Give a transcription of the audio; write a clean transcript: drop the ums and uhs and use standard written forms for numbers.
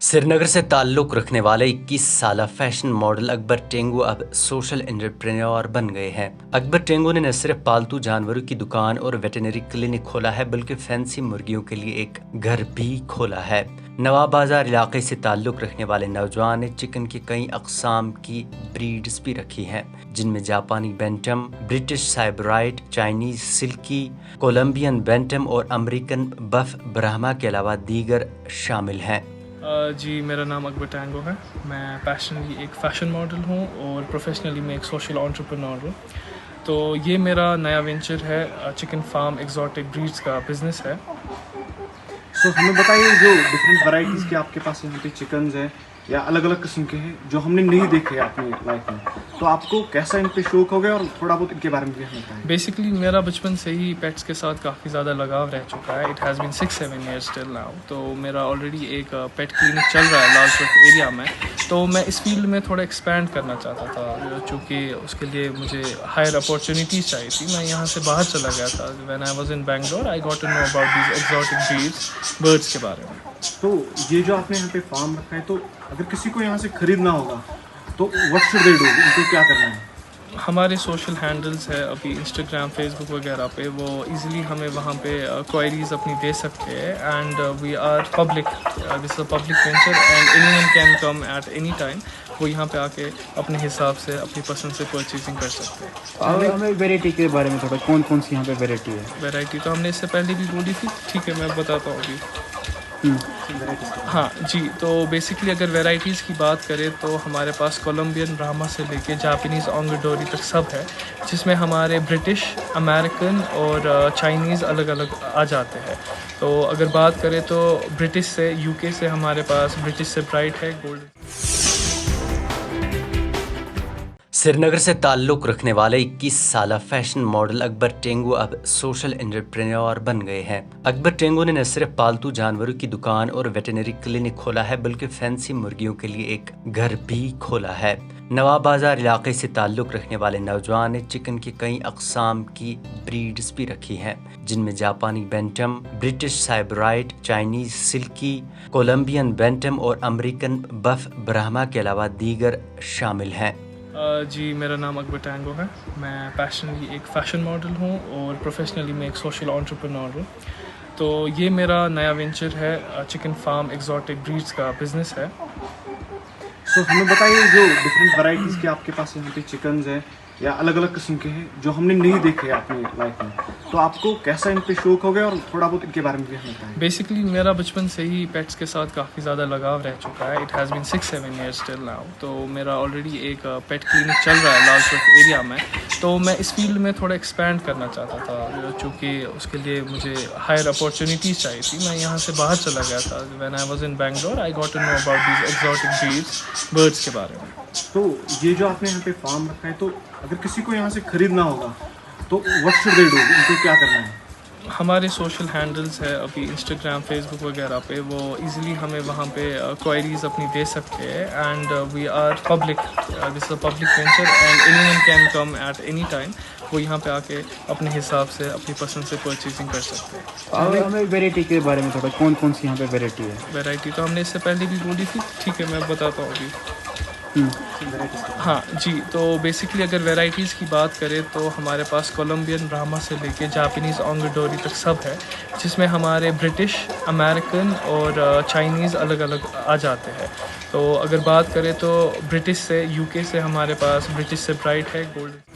श्रीनगर से ताल्लुक़ रखने वाले 21 साला फैशन मॉडल अकबर टेंगू अब सोशल एंटरप्रेन्योर बन गए हैं। अकबर टेंगू ने न सिर्फ पालतू जानवरों की दुकान और वेटरनरी क्लिनिक खोला है, बल्कि फैंसी मुर्गियों के लिए एक घर भी खोला है। नवाब बाजार इलाके से ताल्लुक़ रखने वाले नौजवान ने चिकन की कई अक़साम की ब्रीड्स भी रखी हैं, जिनमें जापानी bantam, British Sebright, Chinese silky, Colombian bantam और अमेरिकन बफ ब्राह्मा के अलावा दीगर शामिल हैं। जी, मेरा नाम अकबर टेंगू है। मैं पैशनली एक फ़ैशन मॉडल हूँ और प्रोफेशनली मैं एक सोशल एंटरप्रेन्योर हूँ। तो ये मेरा नया वेंचर है, चिकन फार्म एक्जॉटिक ब्रीड्स का बिज़नेस है। तो हमें बताइए, जो डिफरेंट वैरायटीज़ के आपके पास यहाँ पे चिकन्स हैं या अलग अलग किस्म के हैं जो हमने नहीं देखे अपनी लाइफ में, तो आपको कैसा इन पे शौक हो गया और थोड़ा बहुत इनके बारे में भी हमें बताएं। बेसिकली मेरा बचपन से ही पेट्स के साथ काफ़ी ज़्यादा लगाव रह चुका है। It has been 6-7 years till now. तो मेरा ऑलरेडी एक पेट क्लिनिक चल रहा है लाल चौक एरिया में। तो मैं इस फील्ड में थोड़ा एक्सपैंड करना चाहता था, चूँकि उसके लिए मुझे हायर अपॉर्चुनिटीज़ चाहिए थी। मैं यहाँ से बाहर चला गया था। When I was in Bangalore I got to know about these exotic breeds birds के बारे में। तो ये जो आपने यहाँ पे फार्म रखा है, तो अगर किसी को यहाँ से खरीदना होगा तो व्हाट शुड दे डू, उनको क्या करना है? हमारे सोशल हैंडल्स है अभी इंस्टाग्राम, फेसबुक वगैरह पे, वो इजीली हमें वहाँ पे क्वायरीज अपनी दे सकते हैं। And we are public, this is a public venture and anyone can come at any time. वो यहाँ पे आके अपने हिसाब से अपनी पसंद से परचेजिंग कर सकते हैं। और हमें वैरायटी के बारे में थोड़ा, कौन कौन सी यहाँ पे वैरायटी है? वैरायटी तो हमने इससे पहले भी बोली थी, ठीक है मैं बताता हूँ अभी। हाँ जी, तो बेसिकली अगर वैरायटीज़ की बात करें तो हमारे पास कोलंबियन ब्राह्मा से लेके जापानीज़ ओंगोडोरी तक सब है, जिसमें हमारे ब्रिटिश, अमेरिकन और चाइनीज़ अलग अलग आ जाते हैं। तो अगर बात करें तो ब्रिटिश से, यूके से हमारे पास ब्रिटिश से ब्राइट है, गोल्डन। श्रीनगर से ताल्लुक़ रखने वाले 21 साला फैशन मॉडल अकबर टेंगू अब सोशल एंटरप्रेन्योर बन गए हैं। अकबर टेंगू ने न सिर्फ पालतू जानवरों की दुकान और वेटरनरी क्लिनिक खोला है, बल्कि फैंसी मुर्गियों के लिए एक घर भी खोला है। नवाब बाजार इलाके से ताल्लुक़ रखने वाले नौजवान ने चिकन की कई अक़साम की ब्रीड्स भी रखी हैं, जिनमें जापानी bantam, British Sebright, Chinese silky, Colombian bantam और अमेरिकन बफ ब्राह्मा के अलावा दीगर शामिल हैं। जी, मेरा नाम अकबर टेंगू है। मैं पैशनली एक फ़ैशन मॉडल हूँ और प्रोफेशनली मैं एक सोशल एंटरप्रेन्योर हूँ। तो ये मेरा नया वेंचर है, चिकन फार्म एक्जॉटिक ब्रीड्स का बिज़नेस है। तो हमें बताइए, जो डिफरेंट वैरायटीज़ के आपके पास यहाँ पे चिकन्स हैं या अलग अलग किस्म के हैं जो हमने नहीं देखे अपनी लाइफ में, तो आपको कैसा इन पे शौक हो गया और थोड़ा बहुत इनके बारे में भी हमें बताएं। बेसिकली मेरा बचपन से ही पेट्स के साथ काफ़ी ज़्यादा लगाव रह चुका है। It has been 6-7 years till now. तो मेरा ऑलरेडी एक पेट क्लिनिक चल रहा है लाल चौक एरिया में। तो मैं इस फील्ड में थोड़ा एक्सपैंड करना चाहता था, चूँकि उसके लिए मुझे हायर अपॉर्चुनिटीज़ चाहिए थी। मैं यहाँ से बाहर चला गया था। When I was in Bangalore I got to know about these exotic breeds birds के बारे में। तो ये जो आपने यहाँ पे फार्म रखा है, तो अगर किसी को यहाँ से खरीदना होगा तो व्हाट शुड दे डू, उनको क्या करना है? हमारे सोशल हैंडल्स है अभी इंस्टाग्राम, फेसबुक वगैरह पे, वो इजीली हमें वहाँ पे क्वायरीज अपनी दे सकते हैं। And we are public, this is a public venture and anyone can come at any time. वो यहाँ पे आके अपने हिसाब से अपनी पसंद से परचेजिंग कर सकते हैं। और हमें वैरायटी के बारे में थोड़ा, कौन कौन सी यहाँ पे वैरायटी है? वैरायटी तो हमने इससे पहले भी बोली थी, ठीक है मैं बताता हूँ अभी। हाँ जी, तो बेसिकली अगर वैरायटीज़ की बात करें तो हमारे पास कोलंबियन ब्राह्मा से लेके जापानीज़ ओंगोडोरी तक सब है, जिसमें हमारे ब्रिटिश, अमेरिकन और चाइनीज़ अलग अलग आ जाते हैं। तो अगर बात करें तो ब्रिटिश से, यूके से हमारे पास ब्रिटिश से ब्राइट है, गोल्डन।